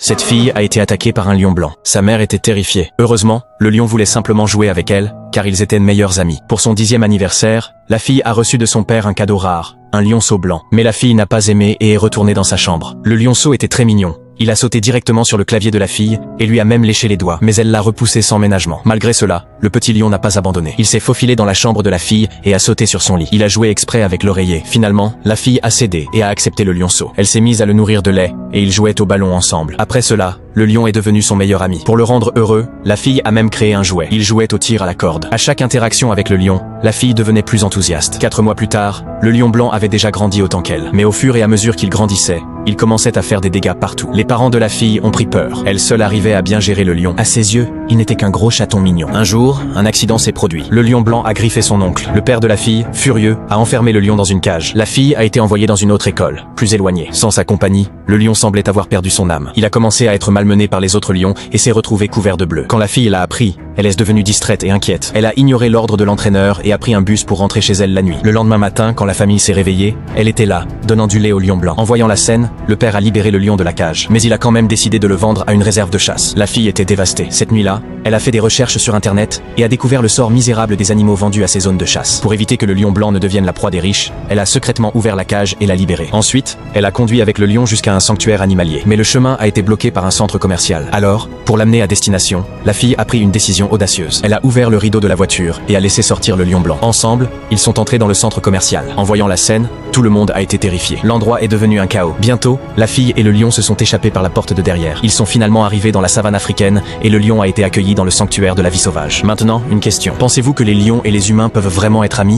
Cette fille a été attaquée par un lion blanc. Sa mère était terrifiée. Heureusement, le lion voulait simplement jouer avec elle, car ils étaient meilleurs amis. Pour son 10e anniversaire, la fille a reçu de son père un cadeau rare, un lionceau blanc. Mais la fille n'a pas aimé et est retournée dans sa chambre. Le lionceau était très mignon. Il a sauté directement sur le clavier de la fille et lui a même léché les doigts, mais elle l'a repoussé sans ménagement. Malgré cela, le petit lion n'a pas abandonné. Il s'est faufilé dans la chambre de la fille et a sauté sur son lit. Il a joué exprès avec l'oreiller. Finalement, la fille a cédé et a accepté le lionceau. Elle s'est mise à le nourrir de lait et ils jouaient au ballon ensemble. Après cela, le lion est devenu son meilleur ami. Pour le rendre heureux, la fille a même créé un jouet. Ils jouaient au tir à la corde. À chaque interaction avec le lion, la fille devenait plus enthousiaste. 4 mois plus tard, le lion blanc avait déjà grandi autant qu'elle. Mais au fur et à mesure qu'il grandissait, il commençait à faire des dégâts partout. Les parents de la fille ont pris peur. Elle seule arrivait à bien gérer le lion. À ses yeux, il n'était qu'un gros chaton mignon. Un jour, un accident s'est produit. Le lion blanc a griffé son oncle. Le père de la fille, furieux, a enfermé le lion dans une cage. La fille a été envoyée dans une autre école, plus éloignée. Sans sa compagnie, le lion semblait avoir perdu son âme. Il a commencé à être malmené par les autres lions et s'est retrouvé couvert de bleu. Quand la fille l'a appris, elle est devenue distraite et inquiète. Elle a ignoré l'ordre de l'entraîneur et a pris un bus pour rentrer chez elle la nuit. Le lendemain matin, quand la famille s'est réveillée, elle était là, donnant du lait au lion blanc. En voyant la scène, le père a libéré le lion de la cage. Mais il a quand même décidé de le vendre à une réserve de chasse. La fille était dévastée. Cette nuit-là, elle a fait des recherches sur internet et a découvert le sort misérable des animaux vendus à ces zones de chasse. Pour éviter que le lion blanc ne devienne la proie des riches, elle a secrètement ouvert la cage et l'a libéré. Ensuite, elle a conduit avec le lion jusqu'à un sanctuaire animalier. Mais le chemin a été bloqué par un centre commercial. Alors, pour l'amener à destination, la fille a pris une décision audacieuse. Elle a ouvert le rideau de la voiture et a laissé sortir le lion blanc. Ensemble, ils sont entrés dans le centre commercial. En voyant la scène, tout le monde a été terrifié. L'endroit est devenu un chaos. Bientôt, la fille et le lion se sont échappés par la porte de derrière. Ils sont finalement arrivés dans la savane africaine et le lion a été accueilli dans le sanctuaire de la vie sauvage. Maintenant, une question. Pensez-vous que les lions et les humains peuvent vraiment être amis?